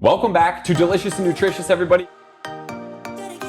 Welcome back to Delicious and Nutritious, everybody.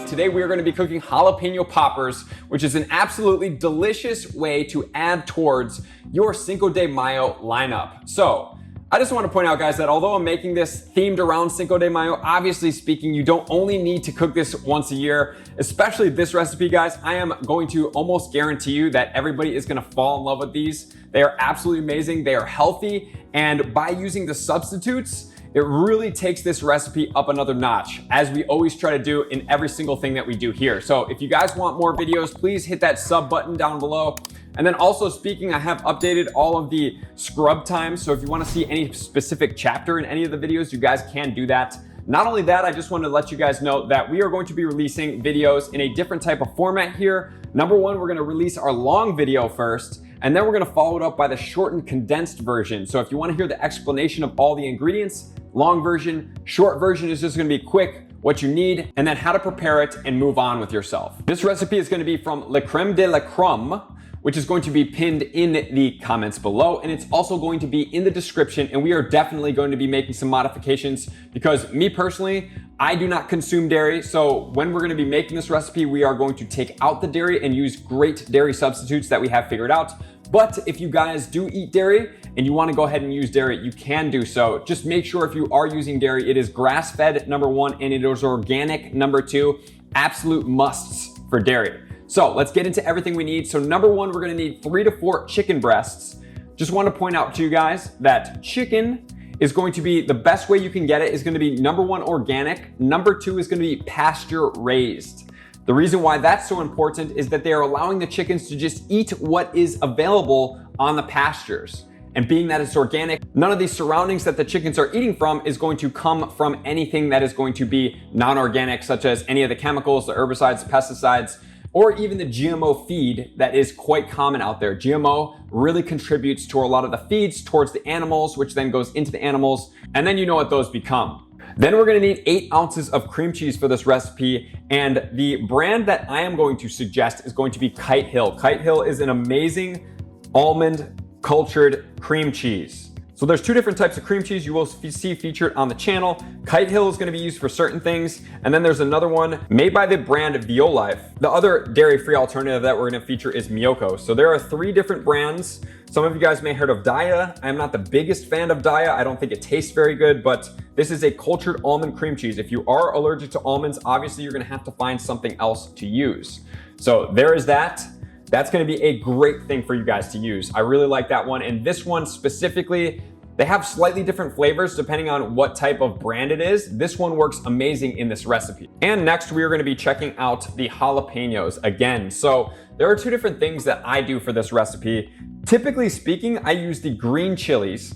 Today we are going to be cooking jalapeno poppers, which is an absolutely delicious way to add towards your Cinco de Mayo lineup. So I just want to point out, guys, that although I'm making this themed around Cinco de Mayo, obviously speaking, you don't only need to cook this once a year, especially this recipe, guys. I am going to almost guarantee you that everybody is going to fall in love with these. They are absolutely amazing. They are healthy. And by using the substitutes, it really takes this recipe up another notch, as we always try to do in every single thing that we do here. So if you guys want more videos, please hit that sub button down below. And then also speaking, I have updated all of the scrub times. So if you want to see any specific chapter in any of the videos, you guys can do that. Not only that, I just wanted to let you guys know that we are going to be releasing videos in a different type of format here. Number one, we're going to release our long video first, and then we're going to follow it up by the shortened condensed version. So if you want to hear the explanation of all the ingredients, long version, short version is just going to be quick, what you need, and then how to prepare it and move on with yourself. This recipe is going to be from Le Crème de la Crème, which is going to be pinned in the comments below, and it's also going to be in the description. And we are definitely going to be making some modifications because me personally, I do not consume dairy. So when we're going to be making this recipe, we are going to take out the dairy and use great dairy substitutes that we have figured out. But if you guys do eat dairy and you want to go ahead and use dairy, you can do so. Just make sure if you are using dairy, it is grass-fed, number one, and it is organic, number two. Absolute musts for dairy. So let's get into everything we need. So number one, we're gonna need 3 to 4 chicken breasts. Just wanna point out to you guys that chicken is going to be the best way you can get it is gonna be number one, organic. Number two is gonna be pasture raised. The reason why that's so important is that they are allowing the chickens to just eat what is available on the pastures. And being that it's organic, none of these surroundings that the chickens are eating from is going to come from anything that is going to be non-organic, such as any of the chemicals, the herbicides, pesticides, or even the GMO feed that is quite common out there. GMO really contributes to a lot of the feeds towards the animals, which then goes into the animals, and then you know what those become. Then we're gonna need 8 ounces of cream cheese for this recipe, and the brand that I am going to suggest is going to be Kite Hill. Kite Hill is an amazing almond cultured cream cheese. So there's 2 different types of cream cheese you will see featured on the channel. Kite Hill is going to be used for certain things. And then there's another one made by the brand Violife. The other dairy-free alternative that we're going to feature is Miyoko. So there are 3 different brands. Some of you guys may have heard of Daya. I'm not the biggest fan of Daya. I don't think it tastes very good, but this is a cultured almond cream cheese. If you are allergic to almonds, obviously you're going to have to find something else to use. So there is that. That's gonna be a great thing for you guys to use. I really like that one. And this one specifically, they have slightly different flavors depending on what type of brand it is. This one works amazing in this recipe. And next we are gonna be checking out the jalapenos again. So there are 2 different things that I do for this recipe. Typically speaking, I use the green chilies,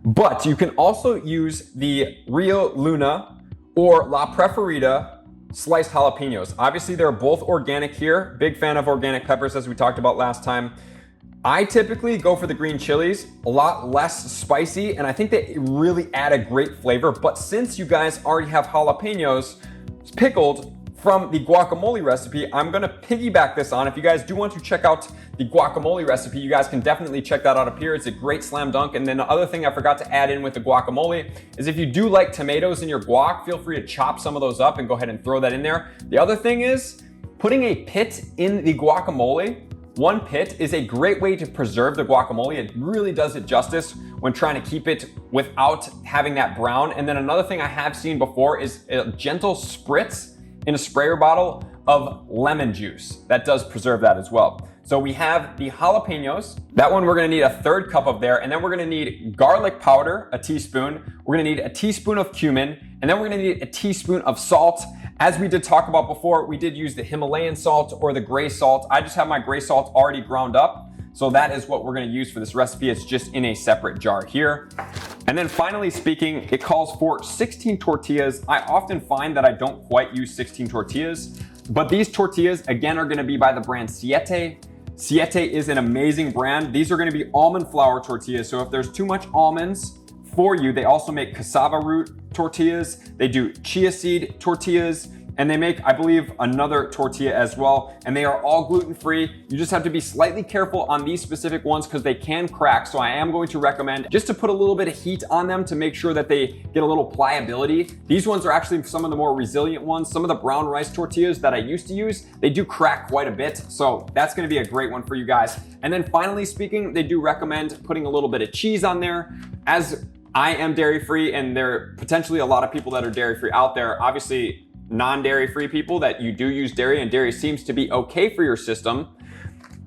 but you can also use the Rio Luna or La Preferida sliced jalapenos. Obviously, they're both organic here. Big fan of organic peppers, as we talked about last time. I typically go for the green chilies, a lot less spicy, and I think they really add a great flavor. But since you guys already have jalapenos pickled from the guacamole recipe, I'm gonna piggyback this on. If you guys do want to check out the guacamole recipe, you guys can definitely check that out up here. It's a great slam dunk. And then the other thing I forgot to add in with the guacamole is if you do like tomatoes in your guac, feel free to chop some of those up and go ahead and throw that in there. The other thing is putting a pit in the guacamole. One pit is a great way to preserve the guacamole. It really does it justice when trying to keep it without having that brown. And then another thing I have seen before is a gentle spritz in a sprayer bottle of lemon juice. That does preserve that as well. So we have the jalapenos. That one we're gonna need a 1/3 cup of there, and then we're gonna need garlic powder, a teaspoon. We're gonna need a teaspoon of cumin, and then we're gonna need a teaspoon of salt. As we did talk about before, we did use the Himalayan salt or the gray salt. I just have my gray salt already ground up. So that is what we're gonna use for this recipe. It's just in a separate jar here. And then finally speaking, it calls for 16 tortillas. I often find that I don't quite use 16 tortillas, but these tortillas, again, are gonna be by the brand Siete. Siete is an amazing brand. These are gonna be almond flour tortillas. So if there's too much almonds for you, they also make cassava root tortillas. They do chia seed tortillas. and they make, I believe, another tortilla as well, and they are all gluten-free. You just have to be slightly careful on these specific ones because they can crack, so I am going to recommend just to put a little bit of heat on them to make sure that they get a little pliability. These ones are actually some of the more resilient ones. Some of the brown rice tortillas that I used to use, they do crack quite a bit, so that's gonna be a great one for you guys. And then finally speaking, they do recommend putting a little bit of cheese on there. As I am dairy-free, and there are potentially a lot of people that are dairy-free out there, obviously non-dairy free people that you do use dairy and dairy seems to be okay for your system,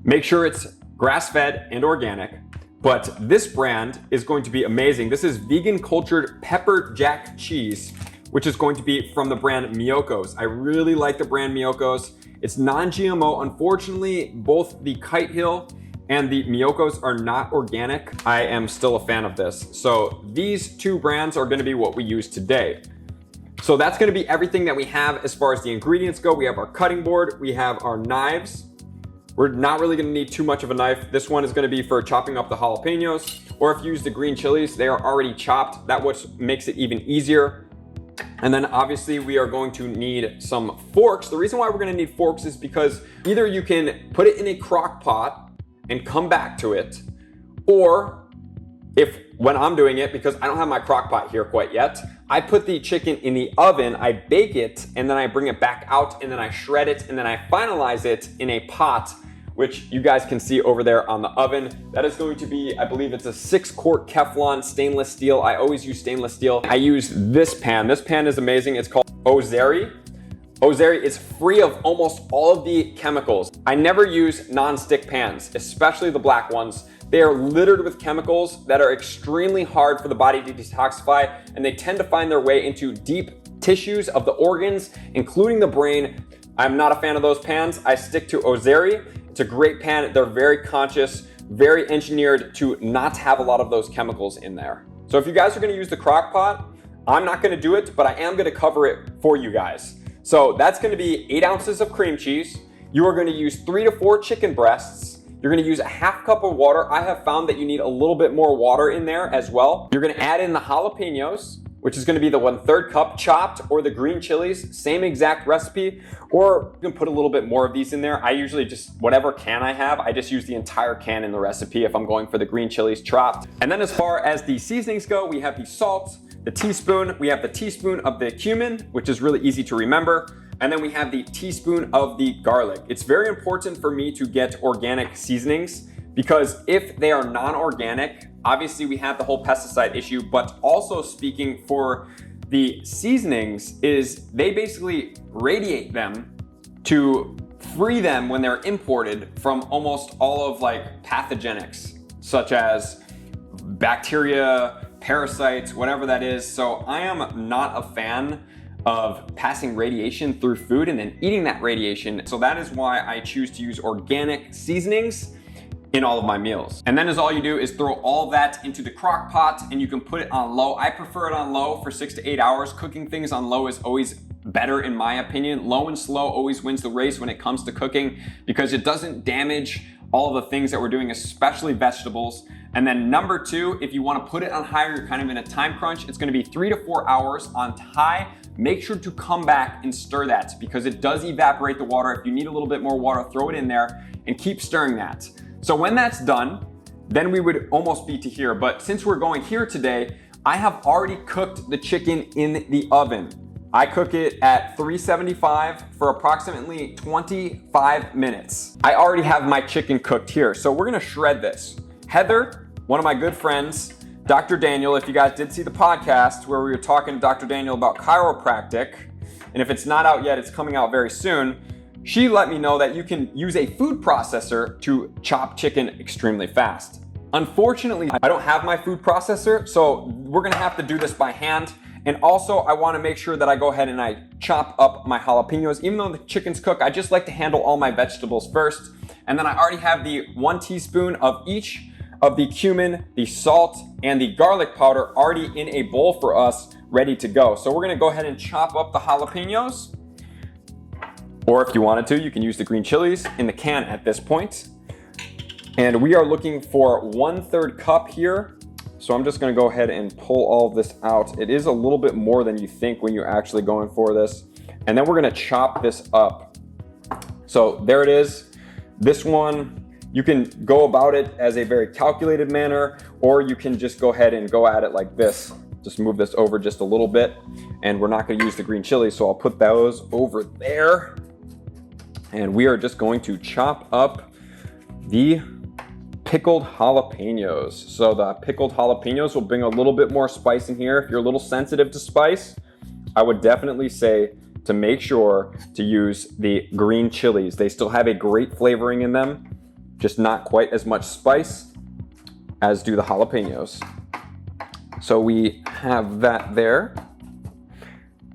make sure it's grass-fed and organic. But this brand is going to be amazing. This is vegan cultured pepper jack cheese, which is going to be from the brand Miyoko's. I really like the brand Miyoko's. It's non-GMO. Unfortunately, both the Kite Hill and the Miyoko's are not organic. I am still a fan of this. So these two brands are gonna be what we use today. So that's gonna be everything that we have as far as the ingredients go. We have our cutting board, we have our knives. We're not really gonna need too much of a knife. This one is gonna be for chopping up the jalapenos, or if you use the green chilies, they are already chopped. That's what makes it even easier. And then obviously we are going to need some forks. The reason why we're gonna need forks is because either you can put it in a crock pot and come back to it, or when I'm doing it, because I don't have my crock pot here quite yet, I put the chicken in the oven, I bake it, and then I bring it back out, and then I shred it, and then I finalize it in a pot, which you guys can see over there on the oven. That is going to be, I believe it's a 6-quart Teflon stainless steel. I always use stainless steel. I use this pan. This pan is amazing. It's called Ozeri. Ozeri is free of almost all of the chemicals. I never use non-stick pans, especially the black ones. They are littered with chemicals that are extremely hard for the body to detoxify, and they tend to find their way into deep tissues of the organs, including the brain. I'm not a fan of those pans. I stick to Ozeri. It's a great pan. They're very conscious, very engineered to not have a lot of those chemicals in there. So if you guys are gonna use the crock pot, I'm not gonna do it, but I am gonna cover it for you guys. So that's gonna be 8 ounces of cream cheese. You are gonna use 3 to 4 chicken breasts. You're gonna use a half cup of water. I have found that you need a little bit more water in there as well. You're gonna add in the jalapenos, which is gonna be the 1/3 cup chopped, or the green chilies, same exact recipe, or you can put a little bit more of these in there. I usually just, whatever can I have, I just use the entire can in the recipe if I'm going for the green chilies chopped. And then as far as the seasonings go, we have the salt, the teaspoon, we have the teaspoon of the cumin, which is really easy to remember. And then we have the teaspoon of the garlic. It's very important for me to get organic seasonings, because if they are non-organic, obviously we have the whole pesticide issue, but also speaking for the seasonings is they basically radiate them to free them when they're imported from almost all of like pathogenics, such as bacteria, parasites, whatever that is. So I am not a fan of passing radiation through food and then eating that radiation. So that is why I choose to use organic seasonings in all of my meals. And then all you do is throw all of that into the crock pot, and you can put it on low. I prefer it on low for 6 to 8 hours. Cooking things on low is always better in my opinion. Low and slow always wins the race when it comes to cooking, because it doesn't damage all of the things that we're doing, especially vegetables. And then number 2, if you want to put it on high, you're kind of in a time crunch, it's going to be 3 to 4 hours on high. Make sure to come back and stir that, because it does evaporate the water. If you need a little bit more water, throw it in there and keep stirring that. So when that's done, then we would almost be to here. But since we're going here today, I have already cooked the chicken in the oven. I cook it at 375 for approximately 25 minutes. I already have my chicken cooked here. So we're gonna shred this. Heather, one of my good friends, Dr. Daniel, if you guys did see the podcast where we were talking to Dr. Daniel about chiropractic, and if it's not out yet, it's coming out very soon, she let me know that you can use a food processor to chop chicken extremely fast. Unfortunately, I don't have my food processor, so we're gonna have to do this by hand. And also, I wanna make sure that I go ahead and I chop up my jalapenos. Even though the chicken's cooked, I just like to handle all my vegetables first. And then I already have the 1 teaspoon of each of the cumin, the salt, and the garlic powder already in a bowl for us, ready to go. So we're gonna go ahead and chop up the jalapenos. Or if you wanted to, you can use the green chilies in the can at this point. And we are looking for 1/3 cup here. So I'm just gonna go ahead and pull all of this out. It is a little bit more than you think when you're actually going for this. And then we're gonna chop this up. So there it is. This one, you can go about it as a very calculated manner, or you can just go ahead and go at it like this. Just move this over just a little bit, and we're not gonna use the green chili, so I'll put those over there. And we are just going to chop up the pickled jalapenos. So the pickled jalapenos will bring a little bit more spice in here. If you're a little sensitive to spice, I would definitely say to make sure to use the green chilies. They still have a great flavoring in them, just not quite as much spice as do the jalapenos. So we have that there.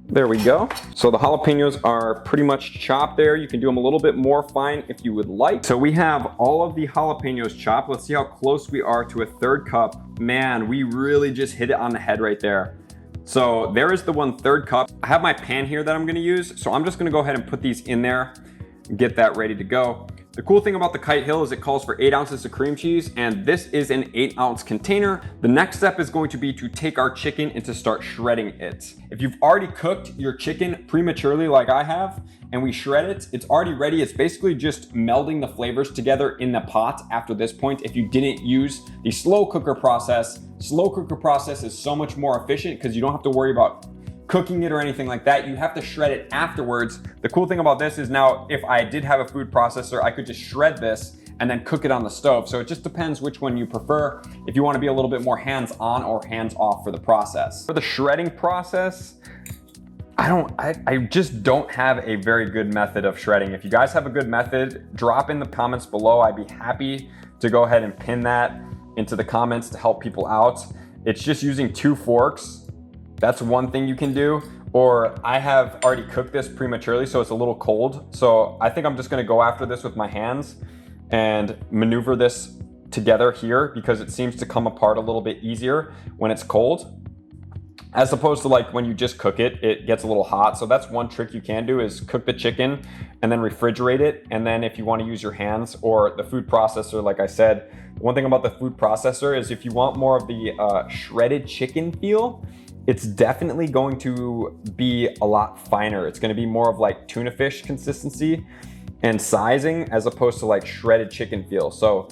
There we go. So the jalapenos are pretty much chopped there. You can do them a little bit more fine if you would like. So we have all of the jalapenos chopped. Let's see how close we are to a 1/3 cup. Man, we really just hit it on the head right there. So there is the 1/3 cup. I have my pan here that I'm gonna use. So I'm just gonna go ahead and put these in there and get that ready to go. The cool thing about the Kite Hill is it calls for 8 ounces of cream cheese, and this is an 8-ounce container. The next step is going to be to take our chicken and to start shredding it. If you've already cooked your chicken prematurely like I have, and we shred it, it's already ready. It's basically just melding the flavors together in the pot after this point. If you didn't use the slow cooker process is so much more efficient because you don't have to worry about cooking it or anything like that. You have to shred it afterwards. The cool thing about this is now if I did have a food processor, I could just shred this and then cook it on the stove. So it just depends which one you prefer, if you want to be a little bit more hands-on or hands-off for the process. For the shredding process, I just don't have a very good method of shredding. If you guys have a good method, drop in the comments below. I'd be happy to go ahead and pin that into the comments to help people out. It's just using 2 forks. That's one thing you can do. Or I have already cooked this prematurely, so it's a little cold. So I think I'm just gonna go after this with my hands and maneuver this together here because it seems to come apart a little bit easier when it's cold. As opposed to like when you just cook it, it gets a little hot. So that's one trick you can do is cook the chicken and then refrigerate it. And then if you want to use your hands or the food processor, like I said, one thing about the food processor is if you want more of the shredded chicken feel, it's definitely going to be a lot finer. It's going to be more of like tuna fish consistency and sizing as opposed to like shredded chicken feel. So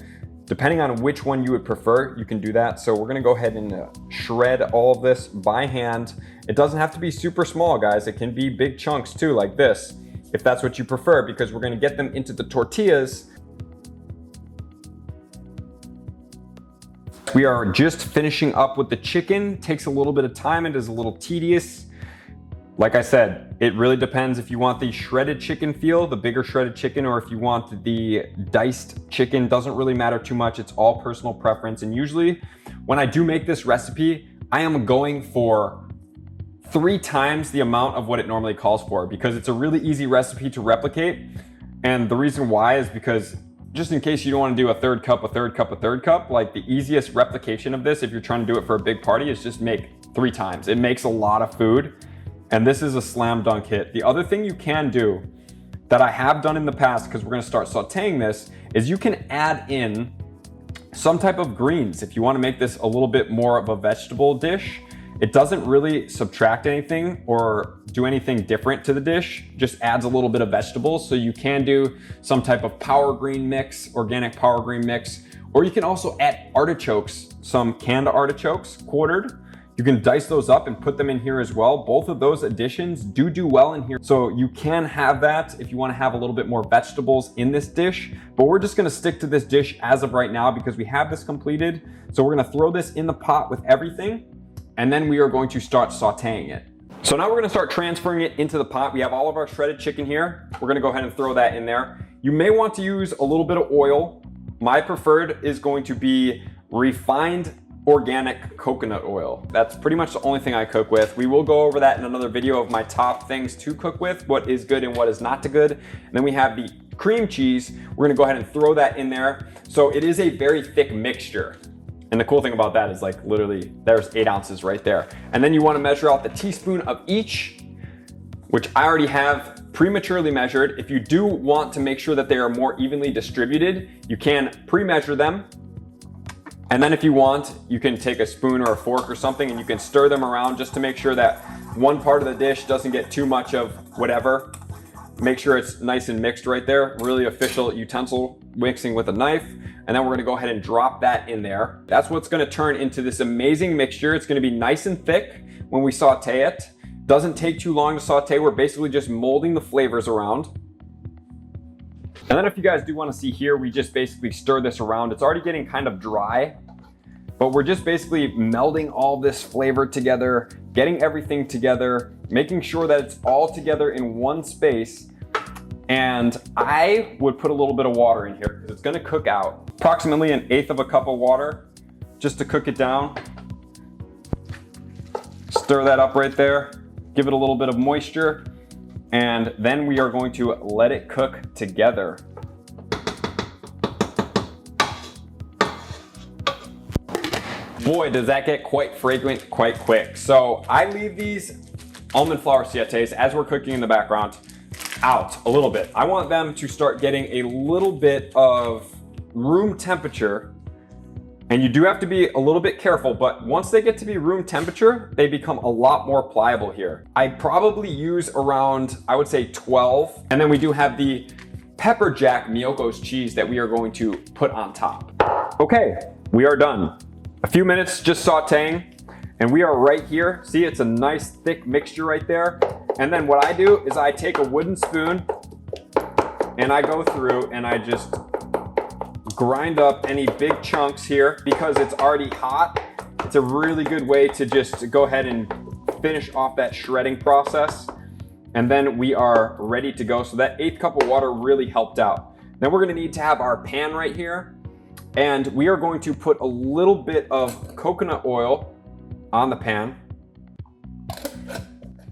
depending on which one you would prefer, you can do that. So we're gonna go ahead and shred all of this by hand. It doesn't have to be super small, guys. It can be big chunks too, like this, if that's what you prefer, because we're gonna get them into the tortillas. We are just finishing up with the chicken. It takes a little bit of time. It is a little tedious. Like I said, it really depends if you want the shredded chicken feel, the bigger shredded chicken, or if you want the diced chicken. Doesn't really matter too much. It's all personal preference. And usually when I do make this recipe, I am going for 3 times the amount of what it normally calls for because it's a really easy recipe to replicate. And the reason why is because just in case you don't want to do a 1/3 cup, a 1/3 cup, a 1/3 cup, like the easiest replication of this, if you're trying to do it for a big party, is just make 3 times. It makes a lot of food. And this is a slam dunk hit. The other thing you can do that I have done in the past, because we're gonna start sauteing this, is you can add in some type of greens. If you wanna make this a little bit more of a vegetable dish, it doesn't really subtract anything or do anything different to the dish, just adds a little bit of vegetables. So you can do some type of power green mix, organic power green mix, or you can also add artichokes, some canned artichokes, quartered. You can dice those up and put them in here as well. Both of those additions do well in here. So you can have that if you want to have a little bit more vegetables in this dish, but we're just going to stick to this dish as of right now because we have this completed. So we're going to throw this in the pot with everything, and then we are going to start sauteing it. So now we're going to start transferring it into the pot. We have all of our shredded chicken here. We're going to go ahead and throw that in there. You may want to use a little bit of oil. My preferred is going to be refined organic coconut oil. That's pretty much the only thing I cook with. We will go over that in another video of my top things to cook with, what is good and what is not too good. And then we have the cream cheese. We're gonna go ahead and throw that in there. So it is a very thick mixture. And the cool thing about that is like literally there's 8 ounces right there. And then you wanna measure out the teaspoon of each, which I already have prematurely measured. If you do want to make sure that they are more evenly distributed, you can pre-measure them. And then if you want, you can take a spoon or a fork or something and you can stir them around just to make sure that one part of the dish doesn't get too much of whatever. Make sure it's nice and mixed right there. Really official utensil, mixing with a knife. And then we're gonna go ahead and drop that in there. That's what's gonna turn into this amazing mixture. It's gonna be nice and thick when we saute it. Doesn't take too long to saute. We're basically just molding the flavors around. And then if you guys do want to see here, we just basically stir this around. It's already getting kind of dry, but we're just basically melding all this flavor together, getting everything together, making sure that it's all together in one space. And I would put a little bit of water in here because it's going to cook out. Approximately 1/8 of a cup of water just to cook it down. Stir that up right there. Give it a little bit of moisture. And then we are going to let it cook together. Boy, does that get quite fragrant quite quick. So I leave these almond flour sietes as we're cooking in the background out a little bit. I want them to start getting a little bit of room temperature. And you do have to be a little bit careful, but once they get to be room temperature, they become a lot more pliable here. I probably use around, I would say 12. And then we do have the pepper jack humongous cheese that we are going to put on top. Okay, we are done. A few minutes just sauteing, and we are right here. See, it's a nice thick mixture right there. And then what I do is I take a wooden spoon and I go through and I just grind up any big chunks here because it's already hot. It's a really good way to just go ahead and finish off that shredding process. And then we are ready to go. So that 1/8 cup of water really helped out. Then we're gonna need to have our pan right here. And we are going to put a little bit of coconut oil on the pan.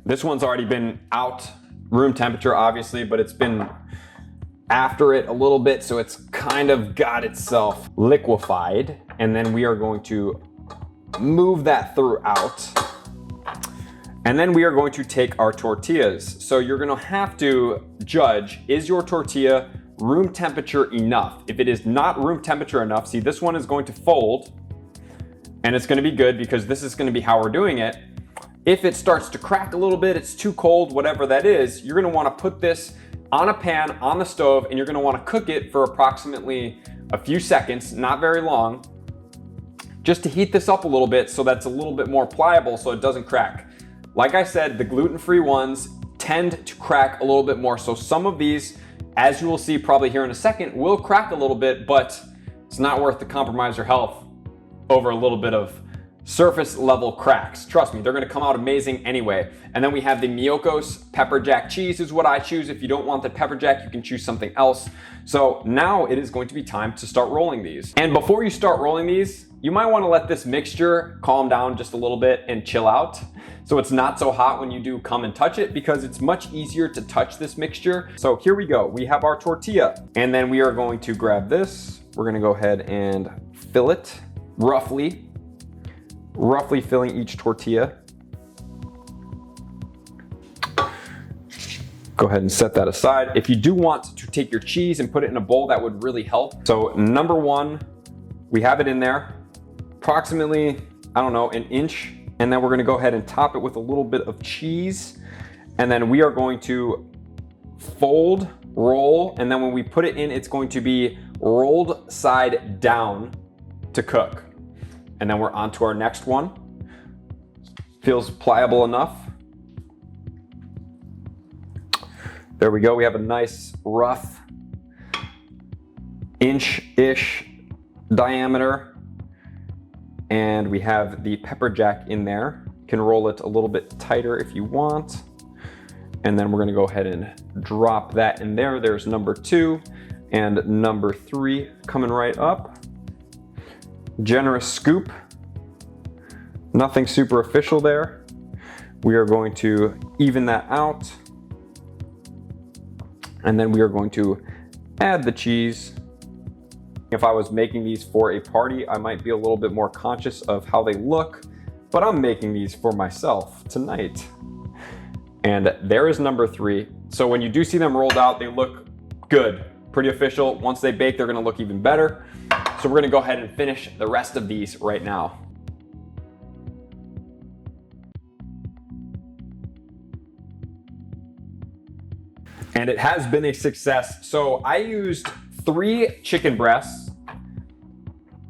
This one's already been out room temperature, obviously, but it's been after it a little bit, so it's kind of got itself liquefied. And then we are going to move that throughout. And then we are going to take our tortillas. So you're gonna have to judge, is your tortilla room temperature enough? If it is not room temperature enough, see, this one is going to fold and it's gonna be good because this is gonna be how we're doing it. If it starts to crack a little bit, it's too cold, whatever that is, you're gonna wanna put this on a pan on the stove and you're gonna wanna cook it for approximately a few seconds, not very long, just to heat this up a little bit so that's a little bit more pliable so it doesn't crack. Like I said, the gluten-free ones tend to crack a little bit more. So some of these, as you will see probably here in a second, will crack a little bit, but it's not worth to compromise your health over a little bit of surface level cracks. Trust me, they're gonna come out amazing anyway. And then we have the humongous pepper jack cheese is what I choose. If you don't want the pepper jack, you can choose something else. So now it is going to be time to start rolling these. And before you start rolling these, you might wanna let this mixture calm down just a little bit and chill out. So it's not so hot when you do come and touch it because it's much easier to touch this mixture. So here we go, we have our tortilla. And then we are going to grab this. We're gonna go ahead and fill it roughly filling each tortilla. Go ahead and set that aside. If you do want to take your cheese and put it in a bowl, that would really help. So number one, we have it in there, approximately, I don't know, 1 inch. And then we're gonna go ahead and top it with a little bit of cheese. And then we are going to fold, roll, and then when we put it in, it's going to be rolled side down to cook. And then we're on to our next one. Feels pliable enough. There we go, we have a nice rough inch-ish diameter. And we have the pepper jack in there. You can roll it a little bit tighter if you want. And then we're gonna go ahead and drop that in there. There's number 2 and number 3 coming right up. Generous scoop. Nothing super official there. We are going to even that out. And then we are going to add the cheese. If I was making these for a party, I might be a little bit more conscious of how they look, but I'm making these for myself tonight. And there is number 3. So when you do see them rolled out, they look good, pretty official. Once they bake, they're gonna look even better. So we're gonna go ahead and finish the rest of these right now. And it has been a success. So I used 3 chicken breasts,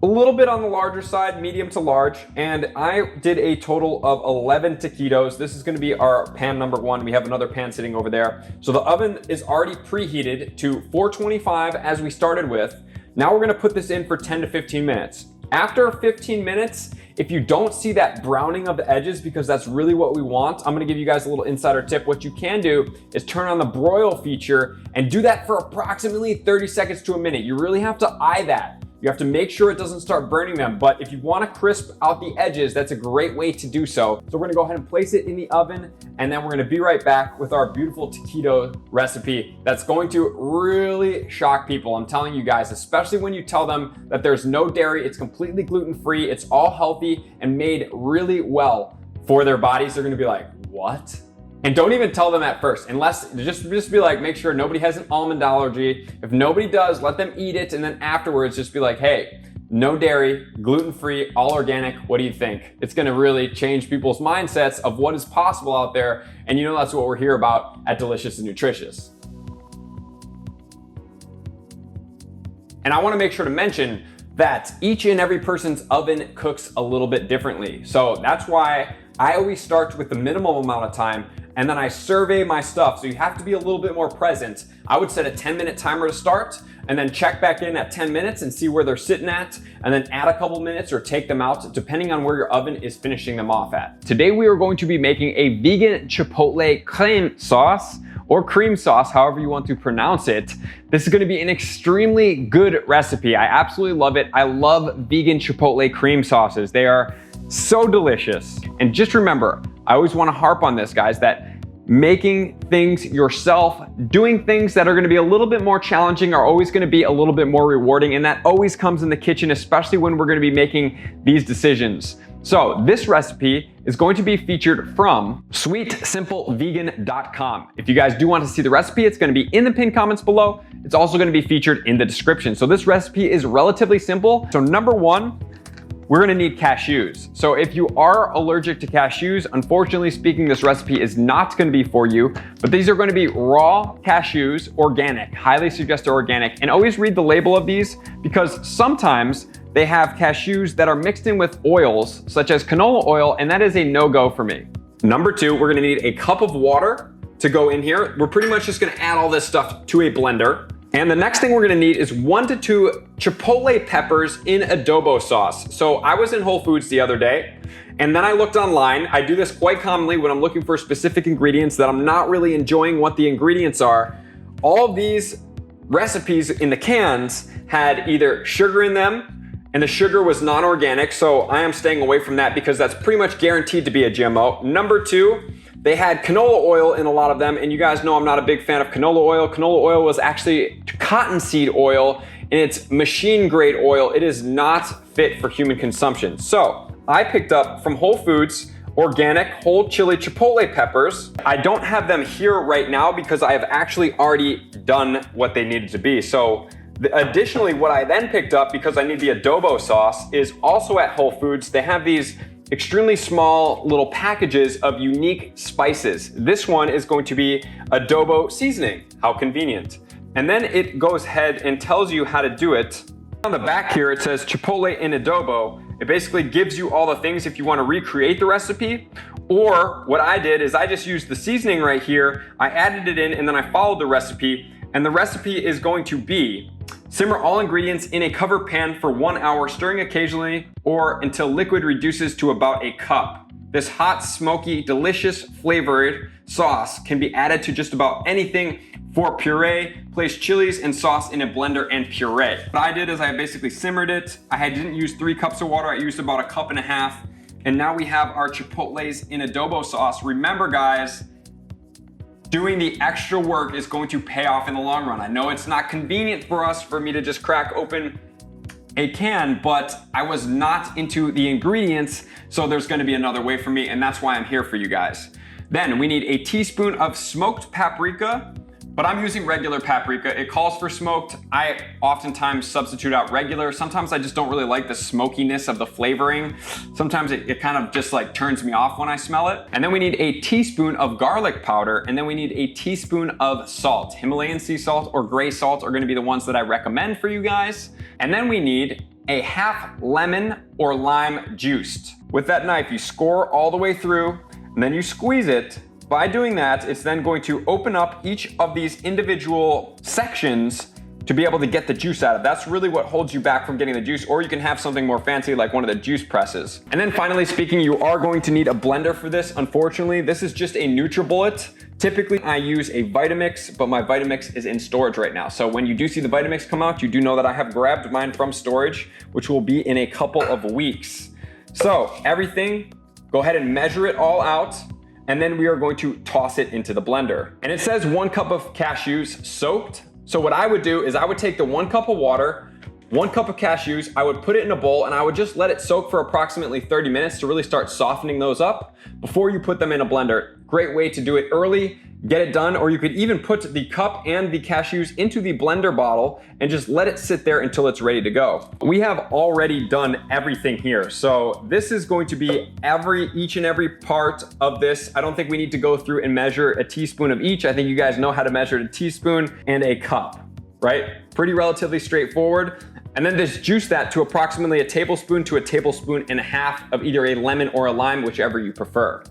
a little bit on the larger side, medium to large, and I did a total of 11 taquitos. This is gonna be our pan number 1. We have another pan sitting over there. So the oven is already preheated to 425 as we started with. Now we're gonna put this in for 10 to 15 minutes. After 15 minutes, if you don't see that browning of the edges, because that's really what we want, I'm gonna give you guys a little insider tip. What you can do is turn on the broil feature and do that for approximately 30 seconds to a minute. You really have to eye that. You have to make sure it doesn't start burning them, but if you want to crisp out the edges, that's a great way to do so. So we're gonna go ahead and place it in the oven, and then we're gonna be right back with our beautiful taquito recipe that's going to really shock people. I'm telling you guys, especially when you tell them that there's no dairy, it's completely gluten-free, it's all healthy and made really well for their bodies. They're gonna be like, what? And don't even tell them at first, unless just be like, make sure nobody has an almond allergy. If nobody does, let them eat it, and then afterwards just be like, hey, no dairy, gluten-free, all organic, what do you think? It's gonna really change people's mindsets of what is possible out there, and you know that's what we're here about at Delicious and Nutritious. And I wanna make sure to mention that each and every person's oven cooks a little bit differently. So that's why I always start with the minimum amount of time, and then I survey my stuff. So you have to be a little bit more present. I would set a 10-minute timer to start, and then check back in at 10 minutes and see where they're sitting at, and then add a couple minutes or take them out, depending on where your oven is finishing them off at. Today we are going to be making a vegan Chipotle cream sauce, or cream sauce, however you want to pronounce it. This is gonna be an extremely good recipe. I absolutely love it. I love vegan Chipotle cream sauces. They are so delicious. And just remember, I always wanna harp on this, guys, that making things yourself, doing things that are gonna be a little bit more challenging are always gonna be a little bit more rewarding, and that always comes in the kitchen, especially when we're gonna be making these decisions. So this recipe is going to be featured from sweetsimplevegan.com. If you guys do want to see the recipe, it's going to be in the pinned comments below. It's also going to be featured in the description. So this recipe is relatively simple. So number 1, we're going to need cashews. So if you are allergic to cashews, unfortunately speaking, this recipe is not going to be for you, but these are going to be raw cashews, organic, highly suggested organic. And always read the label of these, because sometimes they have cashews that are mixed in with oils, such as canola oil, and that is a no-go for me. Number 2, we're gonna need a cup of water to go in here. We're pretty much just gonna add all this stuff to a blender. And the next thing we're gonna need is 1 to 2 Chipotle peppers in adobo sauce. So I was in Whole Foods the other day, and then I looked online. I do this quite commonly when I'm looking for specific ingredients that I'm not really enjoying what the ingredients are. All of these recipes in the cans had either sugar in them, and the sugar was non-organic, so I am staying away from that because that's pretty much guaranteed to be a GMO. Number 2, they had canola oil in a lot of them, and you guys know I'm not a big fan of canola oil. Canola oil was actually cottonseed oil, and it's machine grade oil. It is not fit for human consumption. So I picked up from Whole Foods organic whole chili chipotle peppers. I don't have them here right now because I have actually already done what they needed to be. So additionally, what I then picked up, because I need the adobo sauce, is also at Whole Foods. They have these extremely small little packages of unique spices. This one is going to be adobo seasoning. How convenient. And then it goes ahead and tells you how to do it. On the back here, it says Chipotle in adobo. It basically gives you all the things if you want to recreate the recipe. Or what I did is I just used the seasoning right here. I added it in, and then I followed the recipe. And the recipe is going to be: simmer all ingredients in a covered pan for 1 hour, stirring occasionally or until liquid reduces to about a cup. This hot, smoky, delicious flavored sauce can be added to just about anything. For puree, place chilies and sauce in a blender and puree. What I did is I basically simmered it. I didn't use 3 cups of water. I used about 1.5 cups. And now we have our Chipotles in adobo sauce. Remember, guys, doing the extra work is going to pay off in the long run. I know it's not convenient for me to just crack open a can, but I was not into the ingredients, so there's gonna be another way for me, and that's why I'm here for you guys. Then we need a teaspoon of smoked paprika, But I'm using regular paprika. It calls for smoked. I oftentimes substitute out regular. Sometimes I just don't really like the smokiness of the flavoring. Sometimes it kind of just like turns me off when I smell it. And then we need a teaspoon of garlic powder, and then we need a teaspoon of salt. Himalayan sea salt or gray salt are gonna be the ones that I recommend for you guys. And then we need a half lemon or lime juiced. With that knife, you score all the way through, and then you squeeze it. By doing that, it's then going to open up each of these individual sections to be able to get the juice out of. That's really what holds you back from getting the juice, or you can have something more fancy like one of the juice presses. And then finally speaking, you are going to need a blender for this. Unfortunately, this is just a NutriBullet. Typically, I use a Vitamix, but my Vitamix is in storage right now. So when you do see the Vitamix come out, you do know that I have grabbed mine from storage, which will be in a couple of weeks. So everything, go ahead and measure it all out, and then we are going to toss it into the blender. And it says 1 cup of cashews soaked. So what I would do is I would take the 1 cup of water, 1 cup of cashews, I would put it in a bowl, and I would just let it soak for approximately 30 minutes to really start softening those up before you put them in a blender. Great way to do it early, get it done, or you could even put the cup and the cashews into the blender bottle and just let it sit there until it's ready to go. We have already done everything here. So this is going to be each and every part of this. I don't think we need to go through and measure a teaspoon of each. I think you guys know how to measure a teaspoon and a cup, right? Pretty relatively straightforward. And then just juice that to approximately a tablespoon to a tablespoon and a half of either a lemon or a lime, whichever you prefer.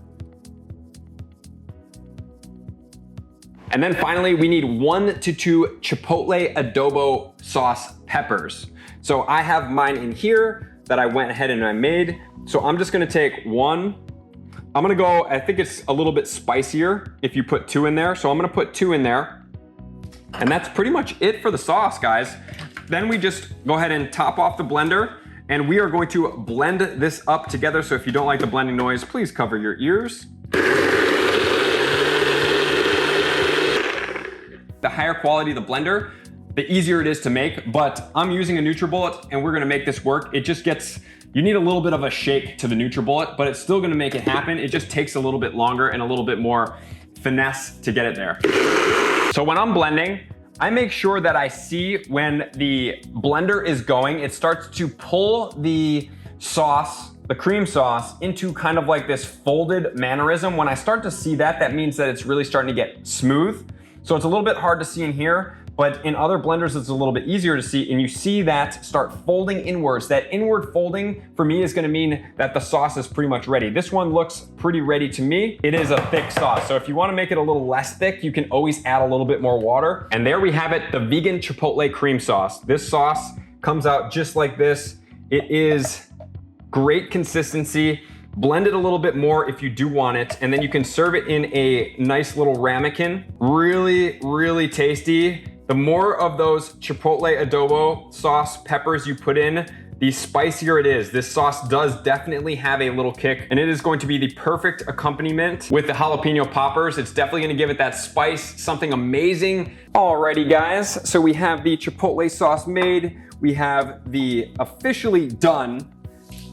And then finally, we need 1 to 2 Chipotle adobo sauce peppers. So I have mine in here that I went ahead and I made. So I'm just gonna take 1. I'm gonna go, I think it's a little bit spicier if you put 2 in there. So I'm gonna put 2 in there. And that's pretty much it for the sauce, guys. Then we just go ahead and top off the blender, and we are going to blend this up together. So if you don't like the blending noise, please cover your ears. The higher quality the blender, the easier it is to make, but I'm using a NutriBullet and we're gonna make this work. It just gets, you need a little bit of a shake to the NutriBullet, but it's still gonna make it happen. It just takes a little bit longer and a little bit more finesse to get it there. So when I'm blending, I make sure that I see when the blender is going, it starts to pull the sauce, the cream sauce, into kind of like this folded mannerism. When I start to see that, that means that it's really starting to get smooth. So it's a little bit hard to see in here, but in other blenders, it's a little bit easier to see, and you see that start folding inwards. That inward folding for me is gonna mean that the sauce is pretty much ready. This one looks pretty ready to me. It is a thick sauce, so if you wanna make it a little less thick, you can always add a little bit more water. And there we have it, the vegan Chipotle cream sauce. This sauce comes out just like this. It is great consistency. Blend it a little bit more if you do want it, and then you can serve it in a nice little ramekin. Really, really tasty. The more of those Chipotle adobo sauce peppers you put in, the spicier it is. This sauce does definitely have a little kick, and it is going to be the perfect accompaniment with the jalapeno poppers. It's definitely gonna give it that spice, something amazing. Alrighty guys, so we have the Chipotle sauce made. We have the officially done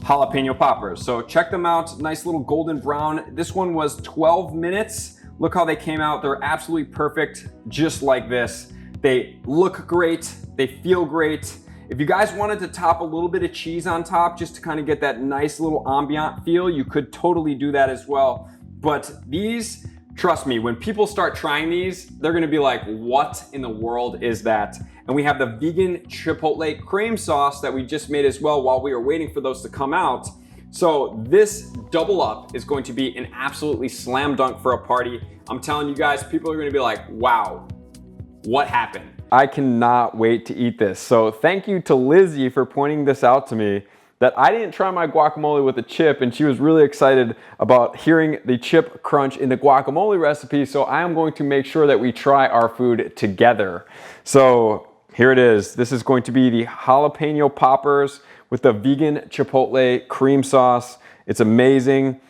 jalapeno poppers. So check them out, nice little golden brown. This one was 12 minutes. Look how they came out. They're absolutely perfect, just like this. They look great, they feel great. If you guys wanted to top a little bit of cheese on top, just to kind of get that nice little ambient feel, you could totally do that as well. But these, trust me, when people start trying these, they're gonna be like, what in the world is that? And we have the vegan Chipotle cream sauce that we just made as well while we were waiting for those to come out. So this double up is going to be an absolutely slam dunk for a party. I'm telling you guys, people are gonna be like, wow, what happened? I cannot wait to eat this. So thank you to Lizzie for pointing this out to me, that I didn't try my guacamole with a chip, and she was really excited about hearing the chip crunch in the guacamole recipe. So I am going to make sure that we try our food together. So here it is. This is going to be the jalapeno poppers with the vegan Chipotle cream sauce. It's amazing.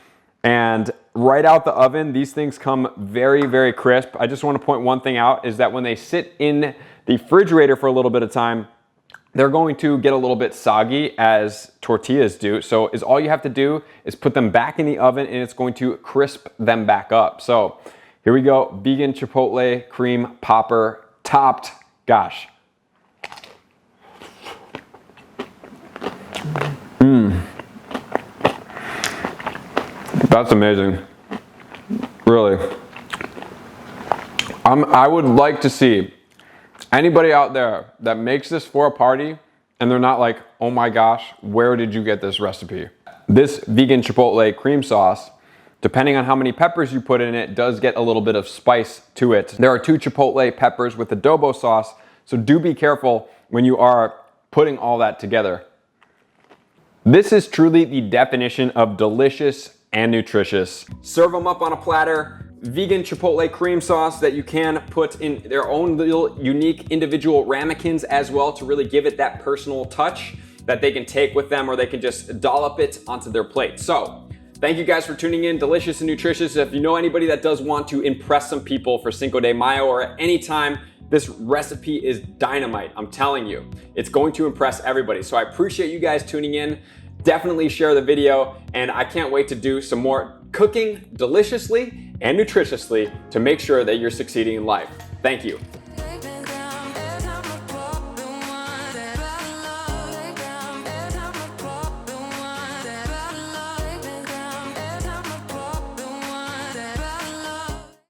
And right out the oven, these things come very, very crisp. I just want to point one thing out, is that when they sit in the refrigerator for a little bit of time, they're going to get a little bit soggy, as tortillas do. So all you have to do is put them back in the oven, and it's going to crisp them back up. So Here we go, vegan Chipotle cream popper topped. Gosh. That's amazing. Really. I would like to see anybody out there that makes this for a party and they're not like, oh my gosh, where did you get this recipe? This vegan Chipotle cream sauce, depending on how many peppers you put in it, does get a little bit of spice to it. There are 2 Chipotle peppers with adobo sauce, so do be careful when you are putting all that together. This is truly the definition of delicious and nutritious. Serve them up on a platter. Vegan Chipotle cream sauce that you can put in their own little unique individual ramekins as well to really give it that personal touch that they can take with them, or they can just dollop it onto their plate. So thank you guys for tuning in. Delicious and nutritious. If you know anybody that does want to impress some people for Cinco de Mayo or at any time, this recipe is dynamite. I'm telling you, it's going to impress everybody. So I appreciate you guys tuning in. Definitely share the video, and I can't wait to do some more cooking deliciously and nutritiously to make sure that you're succeeding in life. Thank you.